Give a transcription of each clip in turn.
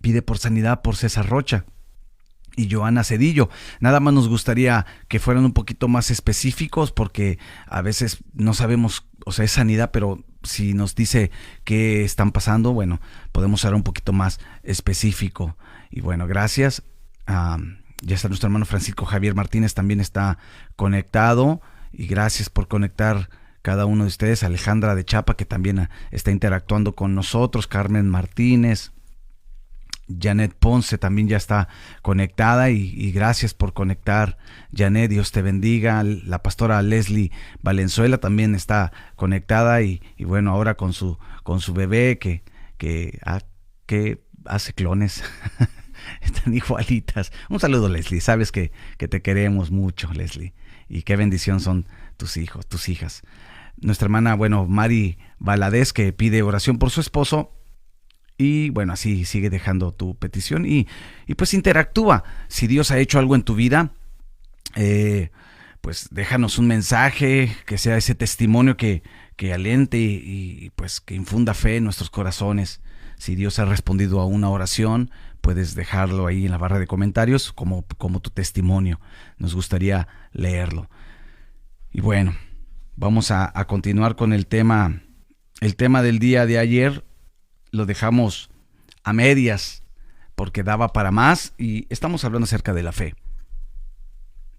pide por sanidad por César Rocha y Joana Cedillo. Nada más nos gustaría que fueran un poquito más específicos porque a veces no sabemos, o sea, es sanidad, pero si nos dice qué están pasando, bueno, podemos ser un poquito más específico. Y bueno, gracias. Ya está nuestro hermano Francisco Javier Martínez, también está conectado. Y gracias por conectar cada uno de ustedes. Alejandra de Chapa, que también está interactuando con nosotros. Carmen Martínez. Janet Ponce también ya está conectada y gracias por conectar, Janet, Dios te bendiga. La pastora Leslie Valenzuela también está conectada y bueno, ahora con su bebé que hace clones. Están igualitas. Un saludo, Leslie, sabes que te queremos mucho, Leslie, y qué bendición son tus hijos, tus hijas. Nuestra hermana, bueno, Mari Valadez, que pide oración por su esposo. Y bueno, así sigue dejando tu petición y pues interactúa. Si Dios ha hecho algo en tu vida, pues déjanos un mensaje, que sea ese testimonio que aliente y pues que infunda fe en nuestros corazones. Si Dios ha respondido a una oración, puedes dejarlo ahí en la barra de comentarios como tu testimonio. Nos gustaría leerlo. Y bueno, vamos a continuar con el tema del día de ayer. Lo dejamos a medias porque daba para más y estamos hablando acerca de la fe.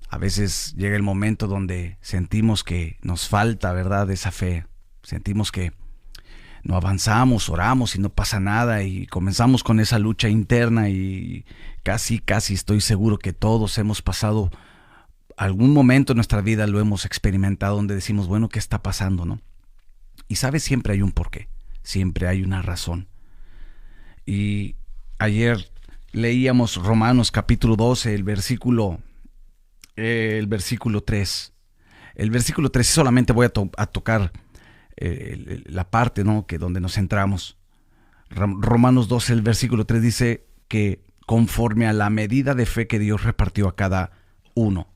A veces llega el momento donde sentimos que nos falta, ¿verdad?, esa fe. Sentimos que no avanzamos, oramos y no pasa nada y comenzamos con esa lucha interna y casi estoy seguro que todos hemos pasado algún momento en nuestra vida, lo hemos experimentado donde decimos, bueno, ¿qué está pasando, no? Y sabes, siempre hay un porqué. Siempre hay una razón. Y ayer leíamos Romanos capítulo 12, el versículo 3. El versículo 3, solamente voy a tocar la parte, ¿no?, que donde nos centramos. Romanos 12, el versículo 3 dice que conforme a la medida de fe que Dios repartió a cada uno.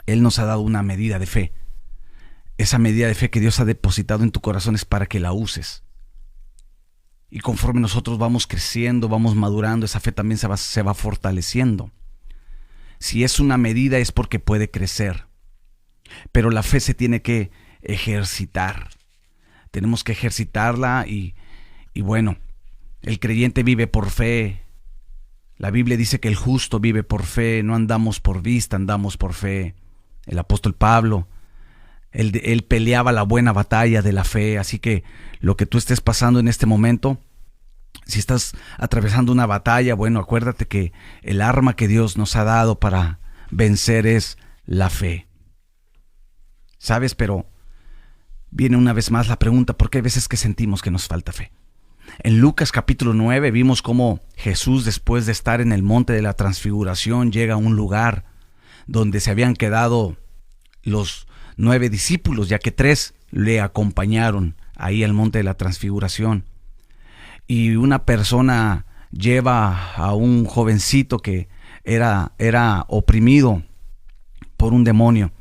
Él nos ha dado una medida de fe. Esa medida de fe que Dios ha depositado en tu corazón es para que la uses. Y conforme nosotros vamos creciendo, vamos madurando, esa fe también se va fortaleciendo. Si es una medida es porque puede crecer. Pero la fe se tiene que ejercitar. Tenemos que ejercitarla y bueno, el creyente vive por fe. La Biblia dice que el justo vive por fe, no andamos por vista, andamos por fe. El apóstol Pablo, él peleaba la buena batalla de la fe, así que lo que tú estés pasando en este momento, si estás atravesando una batalla, bueno, acuérdate que el arma que Dios nos ha dado para vencer es la fe. ¿Sabes? Pero viene una vez más la pregunta, ¿por qué hay veces que sentimos que nos falta fe? En Lucas capítulo 9 vimos cómo Jesús, después de estar en el monte de la transfiguración, llega a un lugar donde se habían quedado los 9 discípulos, ya que 3 le acompañaron ahí al monte de la transfiguración. Y una persona lleva a un jovencito que era oprimido por un demonio.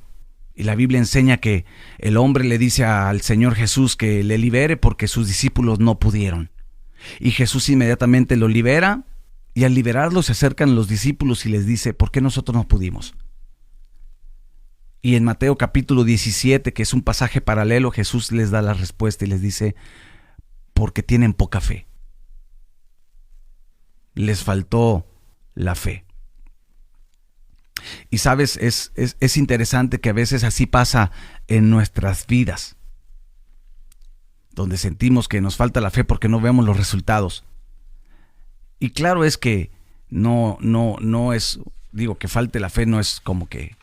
Y la Biblia enseña que el hombre le dice al Señor Jesús que le libere porque sus discípulos no pudieron. Y Jesús inmediatamente lo libera y al liberarlo se acercan los discípulos y les dice, ¿por qué nosotros no pudimos? Y en Mateo capítulo 17, que es un pasaje paralelo, Jesús les da la respuesta y les dice, porque tienen poca fe. Les faltó la fe. Y sabes, es interesante que a veces así pasa en nuestras vidas, donde sentimos que nos falta la fe porque no vemos los resultados. Y claro es que no es, digo, que falte la fe no es como que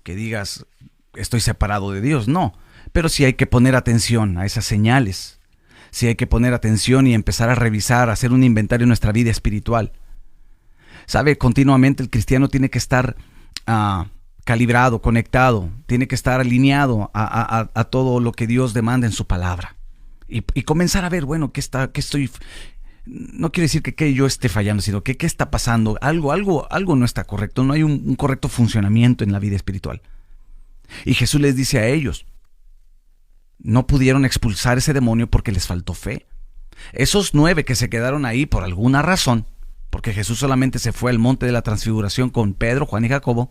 digas estoy separado de Dios, no, pero sí hay que poner atención a esas señales, sí hay que poner atención y empezar a revisar, a hacer un inventario en nuestra vida espiritual. Sabe, continuamente el cristiano tiene que estar calibrado, conectado, tiene que estar alineado a todo lo que Dios demanda en su palabra y comenzar a ver, bueno, qué estoy, no quiere decir que yo esté fallando, sino que qué está pasando, algo no está correcto, no hay un correcto funcionamiento en la vida espiritual. Y Jesús les dice a ellos, no pudieron expulsar ese demonio porque les faltó fe. Esos 9 que se quedaron ahí por alguna razón, porque Jesús solamente se fue al monte de la transfiguración con Pedro, Juan y Jacobo,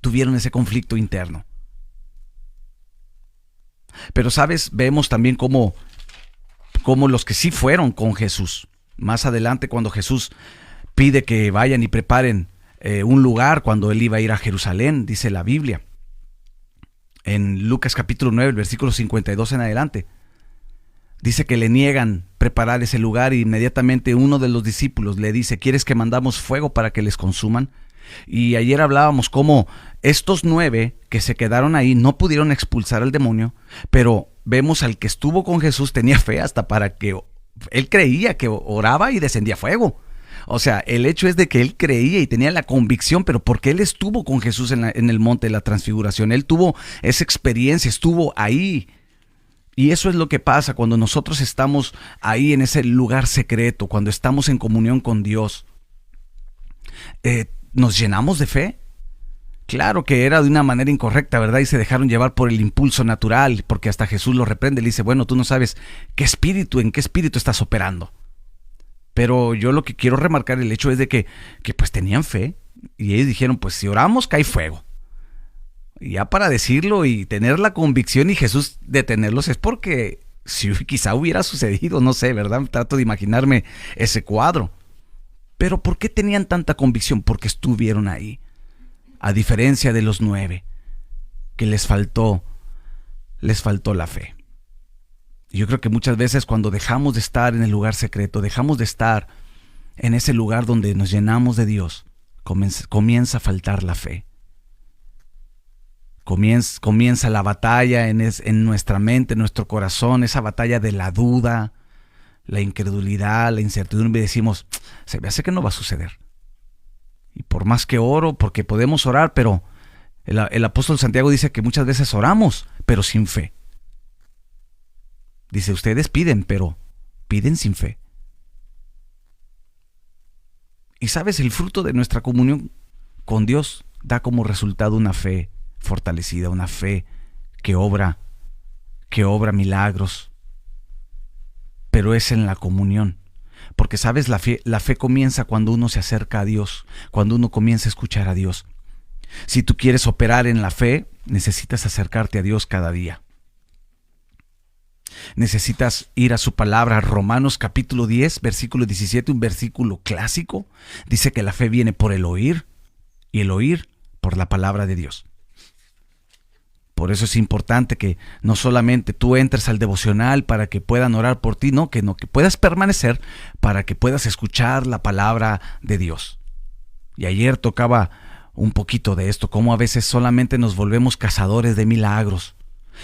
tuvieron ese conflicto interno. Pero sabes, vemos también cómo los que sí fueron con Jesús, más adelante cuando Jesús pide que vayan y preparen un lugar cuando él iba a ir a Jerusalén, dice la Biblia, en Lucas capítulo 9, el versículo 52 en adelante, dice que le niegan preparar ese lugar y inmediatamente uno de los discípulos le dice, ¿quieres que mandamos fuego para que les consuman? Y ayer hablábamos cómo estos 9 que se quedaron ahí no pudieron expulsar al demonio, pero vemos al que estuvo con Jesús tenía fe hasta para que él creía que oraba y descendía fuego. O sea, el hecho es de que él creía y tenía la convicción, pero porque él estuvo con Jesús en el monte de la transfiguración, él tuvo esa experiencia, estuvo ahí. Y eso es lo que pasa cuando nosotros estamos ahí en ese lugar secreto, cuando estamos en comunión con Dios. ¿Nos llenamos de fe? Claro que era de una manera incorrecta, ¿verdad? Y se dejaron llevar por el impulso natural, porque hasta Jesús lo reprende, le dice, bueno, tú no sabes en qué espíritu estás operando. Pero yo lo que quiero remarcar el hecho es de que pues tenían fe y ellos dijeron, pues si oramos cae fuego. Y ya para decirlo y tener la convicción y Jesús detenerlos es porque si quizá hubiera sucedido, no sé, ¿verdad? Trato de imaginarme ese cuadro. Pero ¿por qué tenían tanta convicción? Porque estuvieron ahí. A diferencia de los 9, que les faltó la fe. Yo creo que muchas veces cuando dejamos de estar en el lugar secreto, dejamos de estar en ese lugar donde nos llenamos de Dios, comienza a faltar la fe. Comienza la batalla en nuestra mente, en nuestro corazón, esa batalla de la duda, la incredulidad, la incertidumbre, y decimos, se me hace que no va a suceder. Y por más que oro, porque podemos orar, pero el apóstol Santiago dice que muchas veces oramos, pero sin fe. Dice, ustedes piden, pero piden sin fe. Y sabes, el fruto de nuestra comunión con Dios da como resultado una fe fortalecida, una fe que obra milagros. Pero es en la comunión. Porque sabes, la fe comienza cuando uno se acerca a Dios, cuando uno comienza a escuchar a Dios. Si tú quieres operar en la fe, necesitas acercarte a Dios cada día. Necesitas ir a su palabra. Romanos capítulo 10, versículo 17, un versículo clásico. Dice que la fe viene por el oír y el oír por la palabra de Dios. Por eso es importante que no solamente tú entres al devocional para que puedan orar por ti, que puedas permanecer para que puedas escuchar la palabra de Dios. Y ayer tocaba un poquito de esto, cómo a veces solamente nos volvemos cazadores de milagros.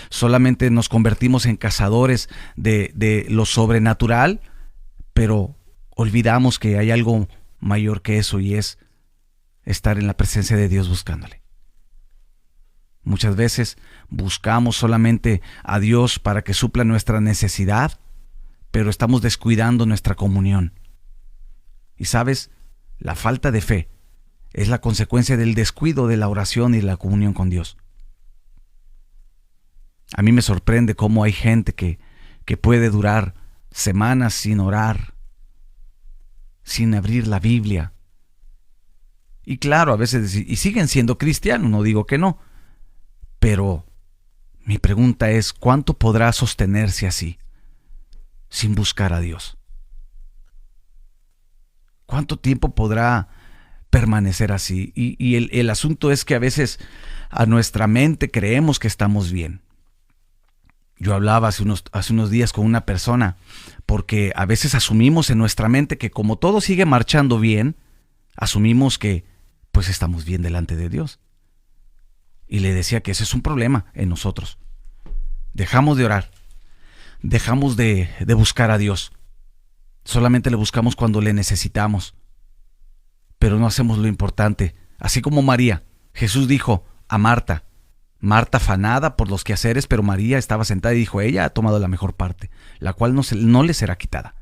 Solamente nos convertimos en cazadores de lo sobrenatural, pero olvidamos que hay algo mayor que eso y es estar en la presencia de Dios buscándole. Muchas veces buscamos solamente a Dios para que supla nuestra necesidad, pero estamos descuidando nuestra comunión. Y sabes, la falta de fe es la consecuencia del descuido de la oración y la comunión con Dios. A mí me sorprende cómo hay gente que puede durar semanas sin orar, sin abrir la Biblia. Y claro, a veces y siguen siendo cristianos, no digo que no. Pero mi pregunta es, ¿cuánto podrá sostenerse así, sin buscar a Dios? ¿Cuánto tiempo podrá permanecer así? Y el asunto es que a veces a nuestra mente creemos que estamos bien. Yo hablaba hace unos días con una persona, porque a veces asumimos en nuestra mente que como todo sigue marchando bien, asumimos que pues estamos bien delante de Dios. Y le decía que ese es un problema en nosotros. Dejamos de orar, dejamos de buscar a Dios. Solamente le buscamos cuando le necesitamos, pero no hacemos lo importante. Así como María, Jesús dijo a Marta afanada por los quehaceres, pero María estaba sentada y dijo, ella ha tomado la mejor parte, la cual no le será quitada.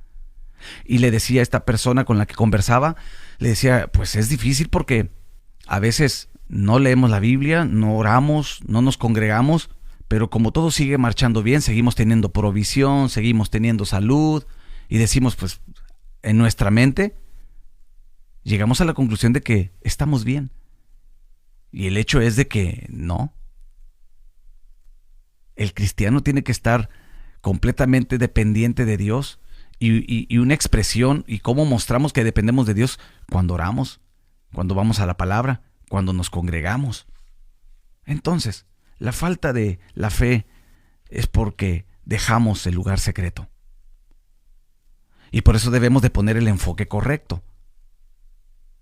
Y le decía a esta persona con la que conversaba, le decía, pues es difícil porque a veces no leemos la Biblia, no oramos, no nos congregamos, pero como todo sigue marchando bien, seguimos teniendo provisión, seguimos teniendo salud, Y decimos, pues, en nuestra mente, llegamos a la conclusión de que estamos bien. Y el hecho es de que no. El cristiano tiene que estar completamente dependiente de Dios y una expresión y cómo mostramos que dependemos de Dios cuando oramos, cuando vamos a la palabra, cuando nos congregamos. Entonces, la falta de la fe es porque dejamos el lugar secreto. Y por eso debemos de poner el enfoque correcto.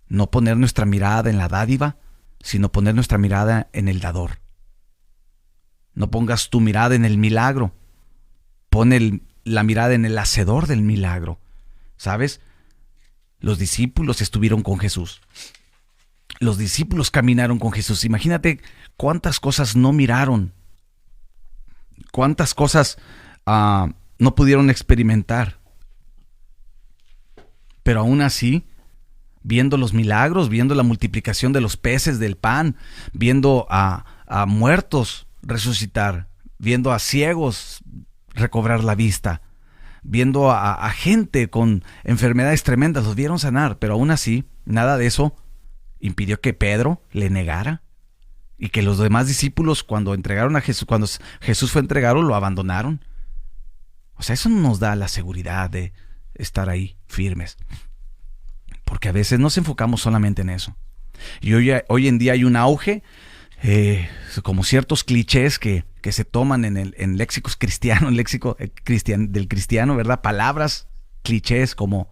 No poner nuestra mirada en la dádiva, sino poner nuestra mirada en el dador. No pongas tu mirada en el milagro. Pon la mirada en el hacedor del milagro. ¿Sabes? Los discípulos estuvieron con Jesús. Los discípulos caminaron con Jesús. Imagínate cuántas cosas no miraron. Cuántas cosas no pudieron experimentar. Pero aún así, viendo los milagros, viendo la multiplicación de los peces, del pan, viendo a muertos resucitar, viendo a ciegos recobrar la vista, viendo a gente con enfermedades tremendas, los vieron sanar, pero aún así, nada de eso impidió que Pedro le negara y que los demás discípulos cuando entregaron a Jesús, cuando Jesús fue entregado, lo abandonaron. O sea, eso no nos da la seguridad de estar ahí firmes, porque a veces nos enfocamos solamente en eso. Y hoy en día hay un auge, como ciertos clichés que se toman en léxicos cristianos, léxico del cristiano, ¿verdad? Palabras, clichés como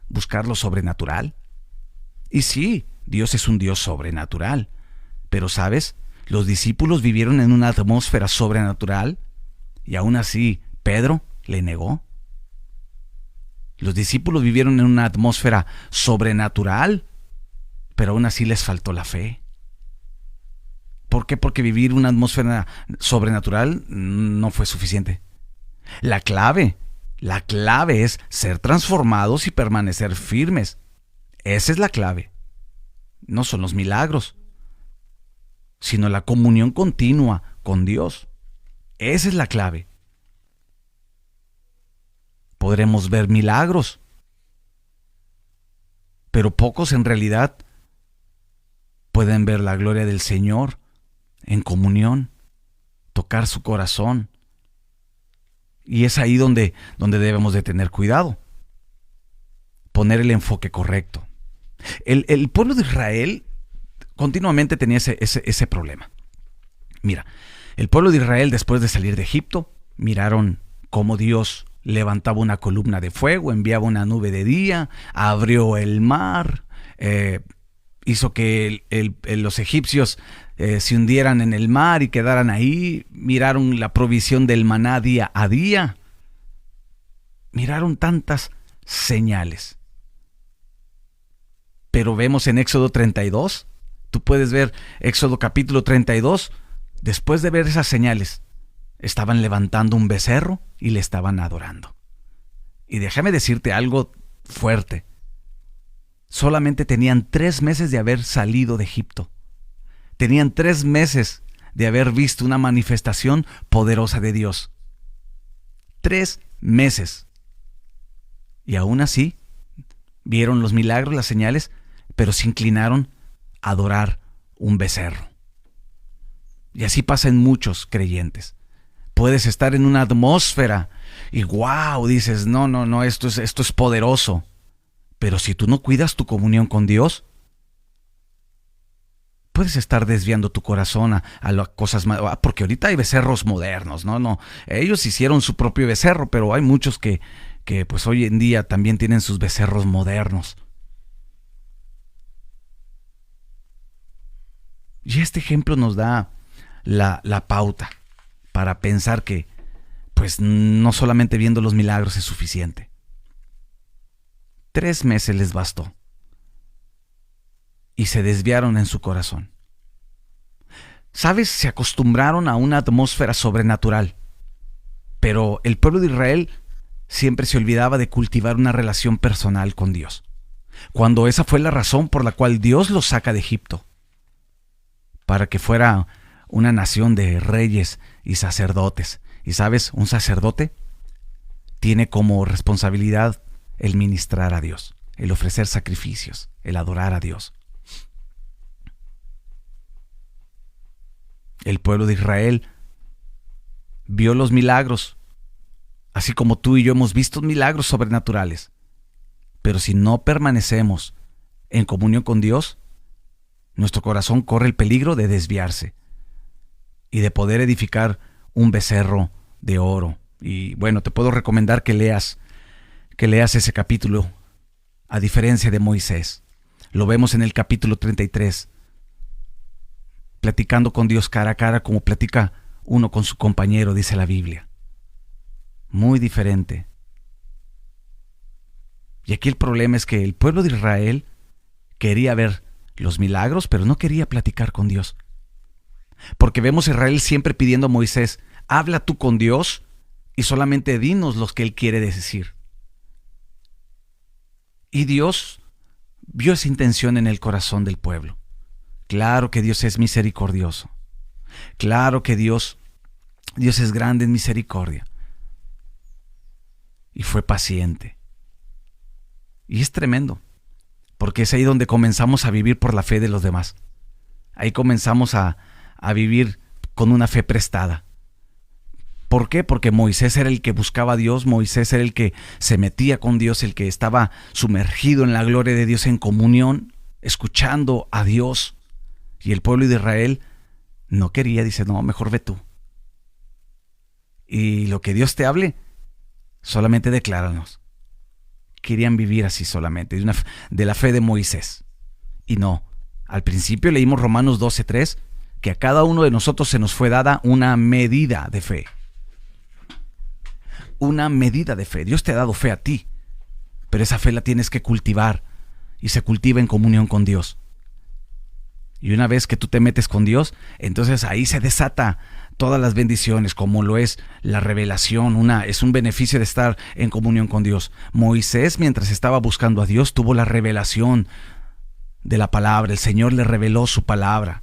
buscar lo sobrenatural. Y sí, Dios es un Dios sobrenatural, pero ¿sabes? Los discípulos vivieron en una atmósfera sobrenatural y aún así Pedro le negó. Los discípulos vivieron en una atmósfera sobrenatural, pero aún así les faltó la fe. ¿Por qué? Porque vivir una atmósfera sobrenatural no fue suficiente. La clave es ser transformados y permanecer firmes. Esa es la clave. No son los milagros, sino la comunión continua con Dios. Esa es la clave. Podremos ver milagros, pero pocos en realidad pueden ver la gloria del Señor en comunión, tocar su corazón. Y es ahí donde debemos de tener cuidado, poner el enfoque correcto. El pueblo de Israel continuamente tenía ese problema. Mira, el pueblo de Israel, después de salir de Egipto, miraron cómo Dios levantaba una columna de fuego, enviaba una nube de día, abrió el mar, hizo que los egipcios se hundieran en el mar y quedaran ahí. Miraron la provisión del maná día a día. Miraron tantas señales. Pero vemos en Éxodo 32, tú puedes ver Éxodo capítulo 32, después de ver esas señales, estaban levantando un becerro y le estaban adorando. Y déjame decirte algo fuerte. Solamente tenían 3 meses de haber salido de Egipto. Tenían 3 meses de haber visto una manifestación poderosa de Dios. 3 meses. Y aún así, vieron los milagros, las señales, pero se inclinaron a adorar un becerro. Y así pasa en muchos creyentes. Puedes estar en una atmósfera y wow, dices, no, esto es poderoso. Pero si tú no cuidas tu comunión con Dios, puedes estar desviando tu corazón a las cosas más. Porque ahorita hay becerros modernos, no. Ellos hicieron su propio becerro, pero hay muchos que pues hoy en día también tienen sus becerros modernos. Y este ejemplo nos da la pauta para pensar que pues no solamente viendo los milagros es suficiente. 3 meses les bastó. Y se desviaron en su corazón. ¿Sabes? Se acostumbraron a una atmósfera sobrenatural. Pero el pueblo de Israel siempre se olvidaba de cultivar una relación personal con Dios, cuando esa fue la razón por la cual Dios los saca de Egipto, para que fuera una nación de reyes y sacerdotes. Y sabes, un sacerdote tiene como responsabilidad el ministrar a Dios, el ofrecer sacrificios, el adorar a Dios. El pueblo de Israel vio los milagros, así como tú y yo hemos visto milagros sobrenaturales. Pero si no permanecemos en comunión con Dios, nuestro corazón corre el peligro de desviarse y de poder edificar un becerro de oro. Y bueno, te puedo recomendar que leas ese capítulo, a diferencia de Moisés. Lo vemos en el capítulo 33, platicando con Dios cara a cara como platica uno con su compañero, dice la Biblia. Muy diferente. Y aquí el problema es que el pueblo de Israel quería ver los milagros, pero no quería platicar con Dios. Porque vemos a Israel siempre pidiendo a Moisés, habla tú con Dios y solamente dinos lo que Él quiere decir. Y Dios vio esa intención en el corazón del pueblo. Claro que Dios es misericordioso. Claro que Dios es grande en misericordia. Y fue paciente. Y es tremendo, porque es ahí donde comenzamos a vivir por la fe de los demás. Ahí comenzamos a vivir con una fe prestada. ¿Por qué? Porque Moisés era el que buscaba a Dios, Moisés era el que se metía con Dios, el que estaba sumergido en la gloria de Dios, en comunión, escuchando a Dios. Y el pueblo de Israel no quería, dice, no, mejor ve tú. Y lo que Dios te hable, solamente decláranos. Querían vivir así solamente, de la fe de Moisés. Y no, al principio leímos Romanos 12:3, que a cada uno de nosotros se nos fue dada una medida de fe. Una medida de fe. Dios te ha dado fe a ti, pero esa fe la tienes que cultivar y se cultiva en comunión con Dios. Y una vez que tú te metes con Dios, entonces ahí se desata todas las bendiciones, como lo es la revelación. Es un beneficio de estar en comunión con Dios. Moisés, mientras estaba buscando a Dios, tuvo la revelación de la palabra. El Señor le reveló su palabra,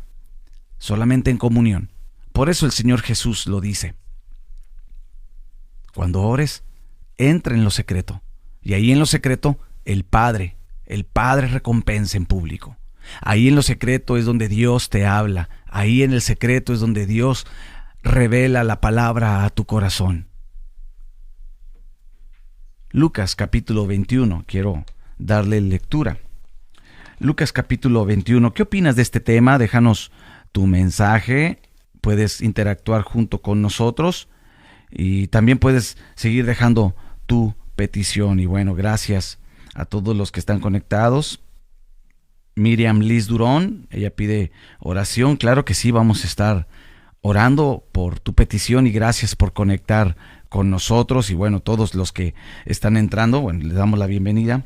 solamente en comunión. Por eso el Señor Jesús lo dice. Cuando ores, entra en lo secreto. Y ahí en lo secreto, el Padre recompensa en público. Ahí en lo secreto es donde Dios te habla. Ahí en el secreto es donde Dios revela la palabra a tu corazón. Lucas capítulo 21, quiero darle lectura. Lucas capítulo 21, ¿qué opinas de este tema? Déjanos tu mensaje, puedes interactuar junto con nosotros y también puedes seguir dejando tu petición. Y bueno, gracias a todos los que están conectados. Miriam Liz Durón, ella pide oración. Claro que sí, vamos a estar orando por tu petición y gracias por conectar con nosotros. Y bueno, todos los que están entrando, bueno, les damos la bienvenida.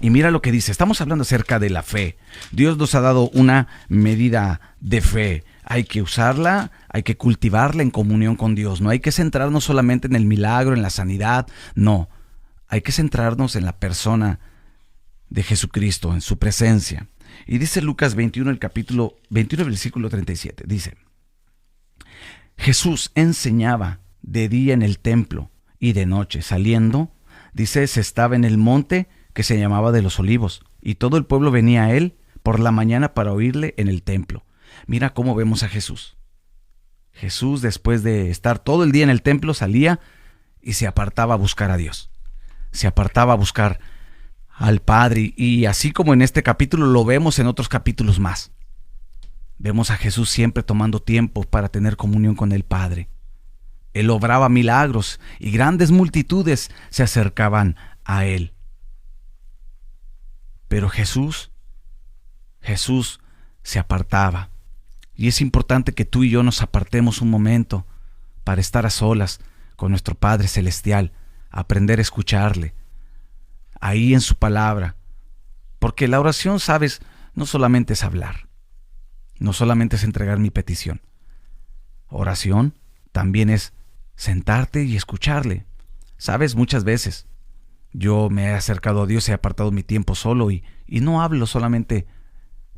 Y mira lo que dice, estamos hablando acerca de la fe. Dios nos ha dado una medida de fe. Hay que usarla, hay que cultivarla en comunión con Dios. No hay que centrarnos solamente en el milagro, en la sanidad. No, hay que centrarnos en la persona de Jesucristo, en su presencia. Y dice Lucas 21, el capítulo 21, versículo 37, dice: Jesús enseñaba de día en el templo y de noche saliendo, dice, se estaba en el monte que se llamaba de los Olivos, y todo el pueblo venía a él por la mañana para oírle en el templo. Mira cómo vemos a Jesús. Jesús, después de estar todo el día en el templo, salía y se apartaba a buscar a Dios. Se apartaba a buscar al Padre, y así como en este capítulo lo vemos en otros capítulos más. Vemos a Jesús siempre tomando tiempo para tener comunión con el Padre. Él obraba milagros y grandes multitudes se acercaban a Él. Pero Jesús se apartaba. Y es importante que tú y yo nos apartemos un momento para estar a solas con nuestro Padre Celestial, aprender a escucharle, ahí en su palabra. Porque la oración, sabes, no solamente es hablar, no solamente es entregar mi petición. Oración también es sentarte y escucharle. Sabes, muchas veces yo me he acercado a Dios, he apartado mi tiempo solo y no hablo, solamente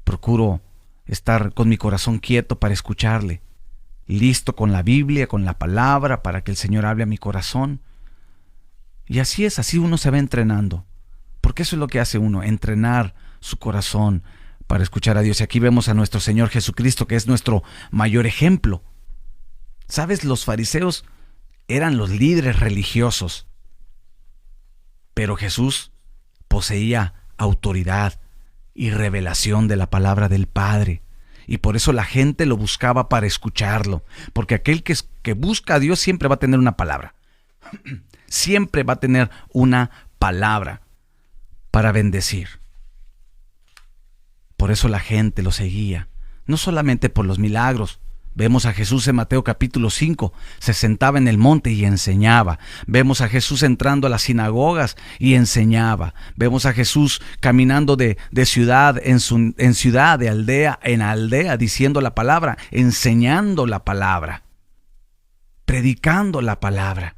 procuro estar con mi corazón quieto para escucharle, listo con la Biblia, con la palabra, para que el Señor hable a mi corazón. Y así es, así uno se va entrenando. Porque eso es lo que hace uno, entrenar su corazón para escuchar a Dios. Y aquí vemos a nuestro Señor Jesucristo, que es nuestro mayor ejemplo. ¿Sabes? Los fariseos eran los líderes religiosos, pero Jesús poseía autoridad y revelación de la palabra del Padre. Y por eso la gente lo buscaba para escucharlo. Porque aquel que busca a Dios siempre va a tener una palabra. Siempre va a tener una palabra para bendecir. Por eso la gente lo seguía. No solamente por los milagros. Vemos a Jesús en Mateo capítulo 5, se sentaba en el monte y enseñaba. Vemos a Jesús entrando a las sinagogas y enseñaba. Vemos a Jesús caminando de ciudad en ciudad, de aldea en aldea, diciendo la palabra, enseñando la palabra, predicando la palabra.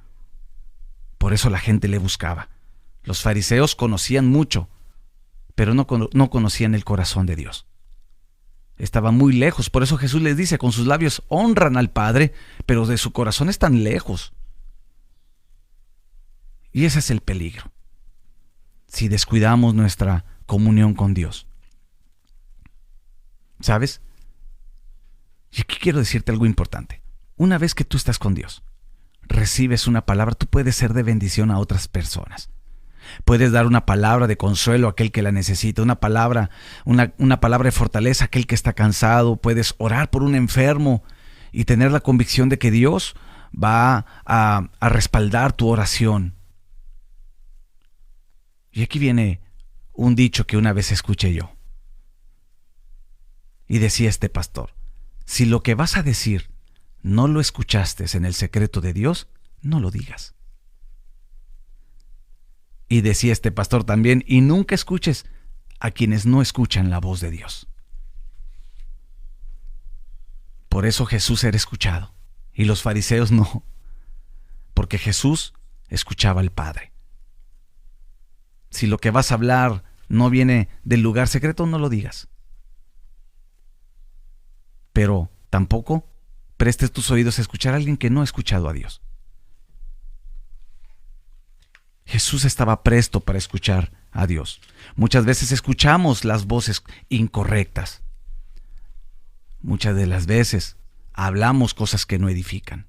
Por eso la gente le buscaba. Los fariseos conocían mucho, pero no conocían el corazón de Dios. Estaban muy lejos, por eso Jesús les dice, con sus labios honran al Padre, pero de su corazón están lejos. Y ese es el peligro, si descuidamos nuestra comunión con Dios. ¿Sabes? Y aquí quiero decirte algo importante. Una vez que tú estás con Dios, recibes una palabra, tú puedes ser de bendición a otras personas. Puedes dar una palabra de consuelo a aquel que la necesita, una palabra de fortaleza a aquel que está cansado. Puedes orar por un enfermo y tener la convicción de que Dios va a respaldar tu oración. Y aquí viene un dicho que una vez escuché yo. Y decía este pastor, si lo que vas a decir no lo escuchaste en el secreto de Dios, no lo digas. Y decía este pastor también, y nunca escuches a quienes no escuchan la voz de Dios. Por eso Jesús era escuchado, y los fariseos no, porque Jesús escuchaba al Padre. Si lo que vas a hablar no viene del lugar secreto, no lo digas. Pero tampoco prestes tus oídos a escuchar a alguien que no ha escuchado a Dios. Jesús estaba presto para escuchar a Dios. Muchas veces escuchamos las voces incorrectas. Muchas de las veces hablamos cosas que no edifican.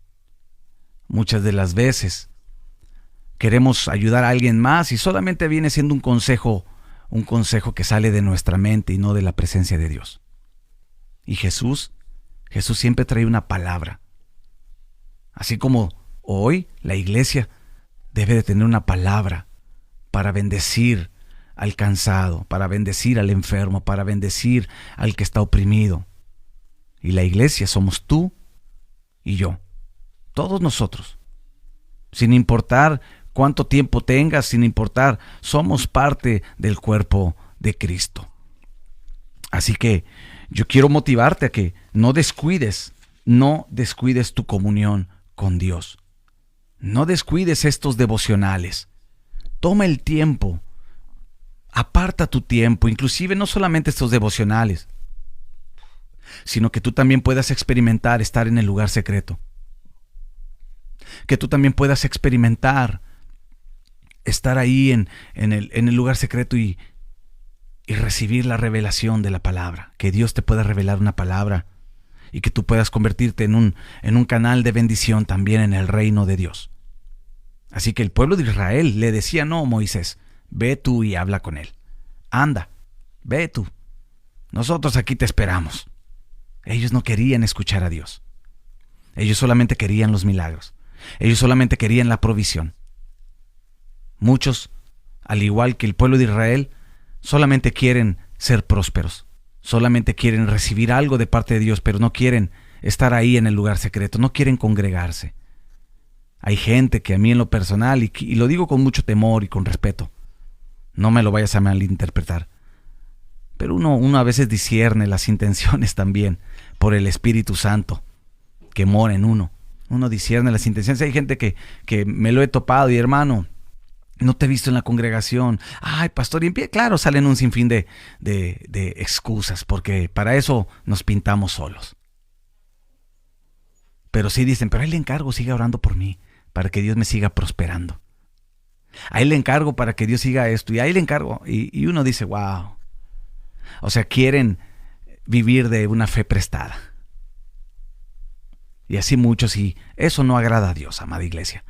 Muchas de las veces queremos ayudar a alguien más y solamente viene siendo un consejo que sale de nuestra mente y no de la presencia de Dios. Y Jesús siempre trae una palabra. Así como hoy la iglesia debe de tener una palabra para bendecir al cansado, para bendecir al enfermo, para bendecir al que está oprimido. Y la iglesia somos tú y yo, todos nosotros. Sin importar cuánto tiempo tengas, sin importar, somos parte del cuerpo de Cristo. Así que yo quiero motivarte a que no descuides tu comunión con Dios. No descuides estos devocionales. Toma el tiempo. Aparta tu tiempo. Inclusive no solamente estos devocionales, sino que tú también puedas experimentar estar en el lugar secreto. Que tú también puedas experimentar estar ahí en el lugar secreto y recibir la revelación de la palabra. Que Dios te pueda revelar una palabra y que tú puedas convertirte en un canal de bendición también en el reino de Dios. Así que el pueblo de Israel le decía, no, Moisés, ve tú y habla con él. Anda, ve tú. Nosotros aquí te esperamos. Ellos no querían escuchar a Dios. Ellos solamente querían los milagros. Ellos solamente querían la provisión. Muchos, al igual que el pueblo de Israel, solamente quieren ser prósperos. Solamente quieren recibir algo de parte de Dios, pero no quieren estar ahí en el lugar secreto. No quieren congregarse. Hay gente que a mí en lo personal, y lo digo con mucho temor y con respeto, no me lo vayas a malinterpretar, pero uno a veces discierne las intenciones también por el Espíritu Santo que mora en uno. Uno discierne las intenciones. Hay gente que me lo he topado y hermano, no te he visto en la congregación. Ay, pastor, y claro, salen un sinfín de excusas, porque para eso nos pintamos solos. Pero sí dicen, pero ahí le encargo, siga orando por mí, para que Dios me siga prosperando. Ahí le encargo para que Dios siga esto, y ahí le encargo. Y uno dice, wow. O sea, quieren vivir de una fe prestada. Y así muchos, y eso no agrada a Dios, amada iglesia.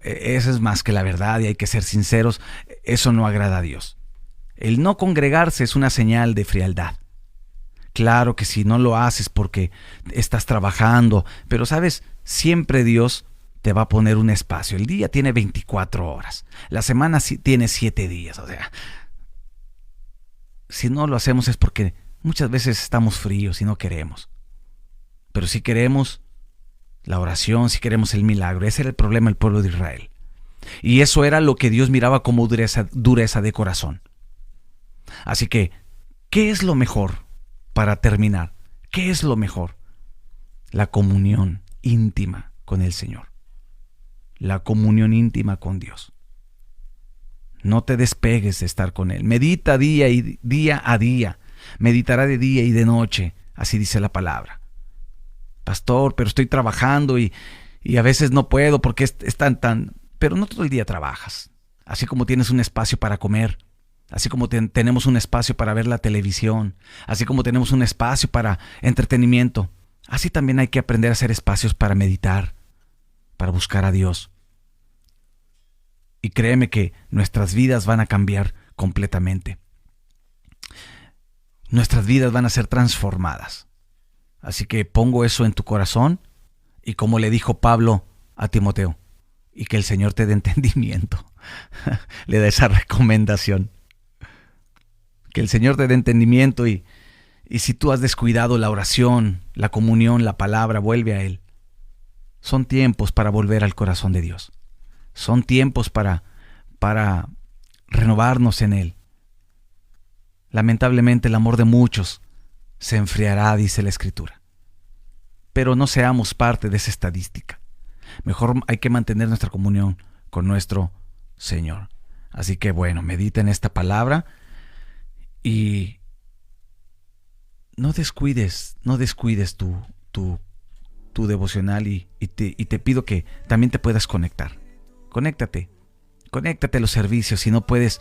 Eso es más que la verdad y hay que ser sinceros, eso no agrada a Dios. El no congregarse es una señal de frialdad. Claro que si no lo haces porque estás trabajando, pero sabes, siempre Dios te va a poner un espacio. El día tiene 24 horas, la semana tiene 7 días, o sea, si no lo hacemos es porque muchas veces estamos fríos y no queremos. Pero si queremos la oración, si queremos el milagro, ese era el problema del pueblo de Israel. Y eso era lo que Dios miraba como dureza de corazón. Así que, ¿qué es lo mejor para terminar? ¿Qué es lo mejor? La comunión íntima con el Señor. La comunión íntima con Dios. No te despegues de estar con Él. Medita día a día. Meditará de día y de noche. Así dice la palabra. Pastor, pero estoy trabajando y a veces no puedo porque es tan... Pero no todo el día trabajas. Así como tienes un espacio para comer. Así como tenemos un espacio para ver la televisión. Así como tenemos un espacio para entretenimiento. Así también hay que aprender a hacer espacios para meditar. Para buscar a Dios. Y créeme que nuestras vidas van a cambiar completamente. Nuestras vidas van a ser transformadas. Así que pongo eso en tu corazón y como le dijo Pablo a Timoteo, y que el Señor te dé entendimiento. Le da esa recomendación. Que el Señor te dé entendimiento y si tú has descuidado la oración, la comunión, la palabra, vuelve a Él. Son tiempos para volver al corazón de Dios. Son tiempos para renovarnos en Él. Lamentablemente el amor de muchos se enfriará, dice la Escritura. Pero no seamos parte de esa estadística. Mejor hay que mantener nuestra comunión con nuestro Señor. Así que bueno, medita en esta palabra y no descuides tu devocional y te pido que también te puedas conectar. Conéctate a los servicios. Si no puedes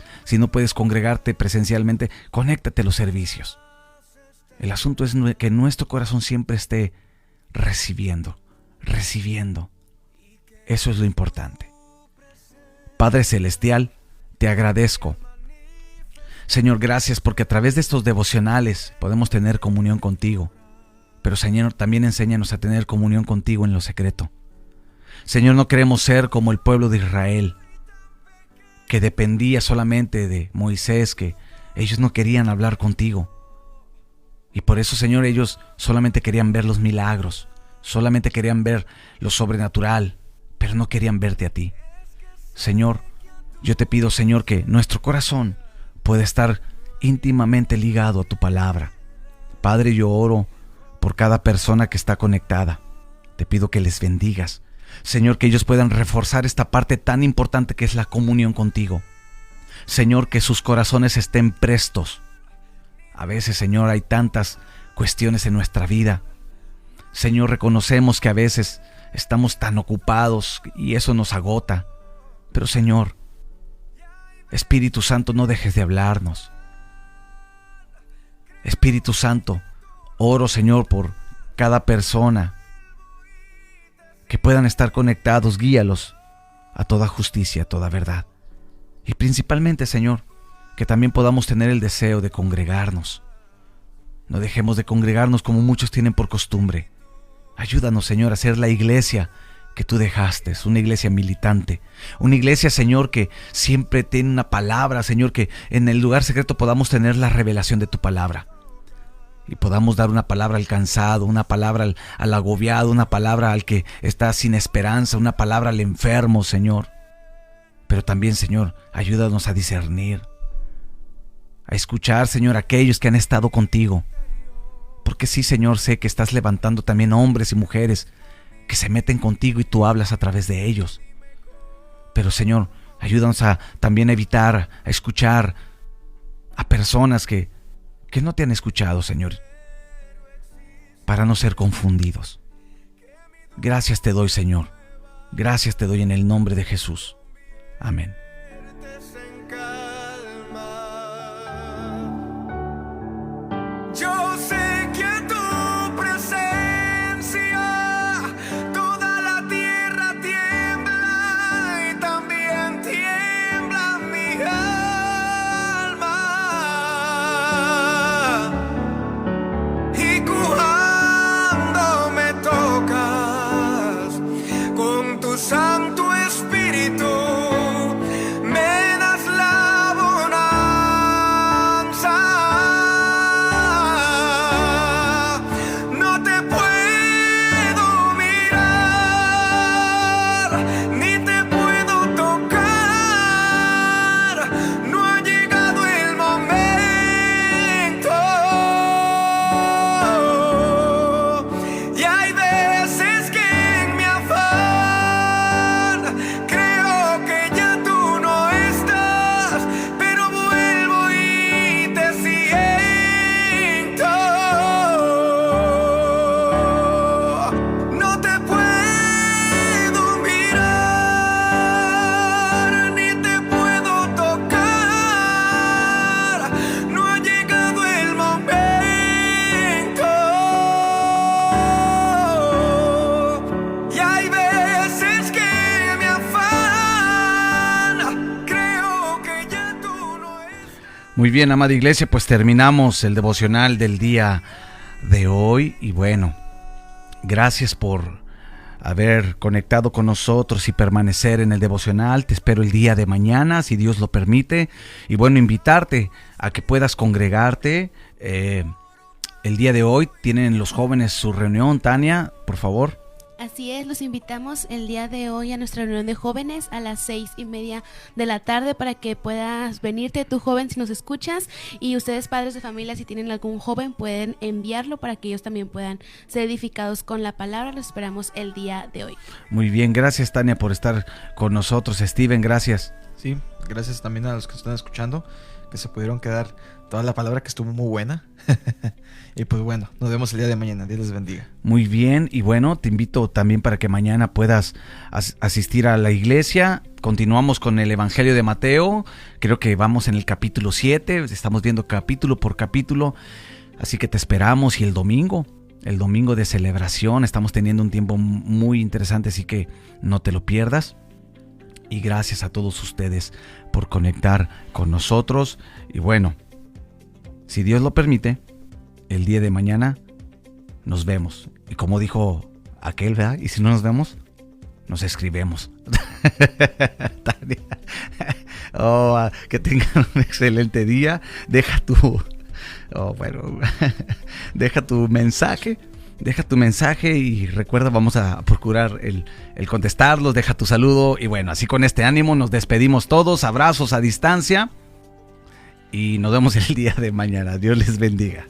congregarte presencialmente, conéctate a los servicios. El asunto es que nuestro corazón siempre esté recibiendo. Eso es lo importante. Padre Celestial, te agradezco. Señor, gracias porque a través de estos devocionales podemos tener comunión contigo. Pero Señor, también enséñanos a tener comunión contigo en lo secreto. Señor, no queremos ser como el pueblo de Israel, que dependía solamente de Moisés, que ellos no querían hablar contigo. Y por eso, Señor, ellos solamente querían ver los milagros, solamente querían ver lo sobrenatural, pero no querían verte a ti. Señor, yo te pido, Señor, que nuestro corazón pueda estar íntimamente ligado a tu palabra. Padre, yo oro por cada persona que está conectada. Te pido que les bendigas. Señor, que ellos puedan reforzar esta parte tan importante que es la comunión contigo. Señor, que sus corazones estén prestos. A veces, Señor, hay tantas cuestiones en nuestra vida. Señor, reconocemos que a veces estamos tan ocupados y eso nos agota. Pero, Señor, Espíritu Santo, no dejes de hablarnos. Espíritu Santo, oro, Señor, por cada persona, que puedan estar conectados, guíalos a toda justicia, a toda verdad. Y principalmente, Señor, que también podamos tener el deseo de congregarnos. No dejemos de congregarnos como muchos tienen por costumbre. Ayúdanos, Señor, a ser la iglesia que tú dejaste, una iglesia militante, una iglesia, Señor, que siempre tiene una palabra, Señor, que en el lugar secreto podamos tener la revelación de tu palabra. Y podamos dar una palabra al cansado, una palabra al agobiado, una palabra al que está sin esperanza, una palabra al enfermo, Señor. Pero también, Señor, ayúdanos a discernir, a escuchar, Señor, a aquellos que han estado contigo. Porque sí, Señor, sé que estás levantando también hombres y mujeres que se meten contigo y tú hablas a través de ellos. Pero, Señor, ayúdanos a también evitar, a escuchar a personas que no te han escuchado, Señor, para no ser confundidos. Gracias te doy, Señor. Gracias te doy en el nombre de Jesús. Amén. Muy bien, amada iglesia, pues terminamos el devocional del día de hoy y bueno, gracias por haber conectado con nosotros y permanecer en el devocional. Te espero el día de mañana, si Dios lo permite, y bueno, invitarte a que puedas congregarte. El día de hoy tienen los jóvenes su reunión. Tania, por favor. Así es, los invitamos el día de hoy a nuestra reunión de jóvenes a las 6:30 de la tarde para que puedas venirte, tú joven, si nos escuchas, y ustedes padres de familia, si tienen algún joven, pueden enviarlo para que ellos también puedan ser edificados con la palabra. Los esperamos el día de hoy. Muy bien, gracias Tania por estar con nosotros. Steven, gracias. Sí, gracias también a los que están escuchando, que se pudieron quedar toda la palabra, que estuvo muy buena. Y pues bueno, nos vemos el día de mañana. Dios les bendiga. Muy bien, y bueno, te invito también para que mañana puedas asistir a la iglesia. Continuamos con el Evangelio de Mateo. Creo que vamos en el capítulo 7. Estamos viendo capítulo por capítulo. Así que te esperamos. Y el domingo de celebración, estamos teniendo un tiempo muy interesante, así que no te lo pierdas. Y gracias a todos ustedes por conectar con nosotros. Y bueno, si Dios lo permite, el día de mañana nos vemos. Y como dijo aquel, ¿verdad? Y si no nos vemos, nos escribemos. Tania. Que tengan un excelente día. Deja tu mensaje. Deja tu mensaje y recuerda, vamos a procurar el contestarlos. Deja tu saludo y bueno, así con este ánimo nos despedimos todos. Abrazos a distancia y nos vemos el día de mañana. Dios les bendiga.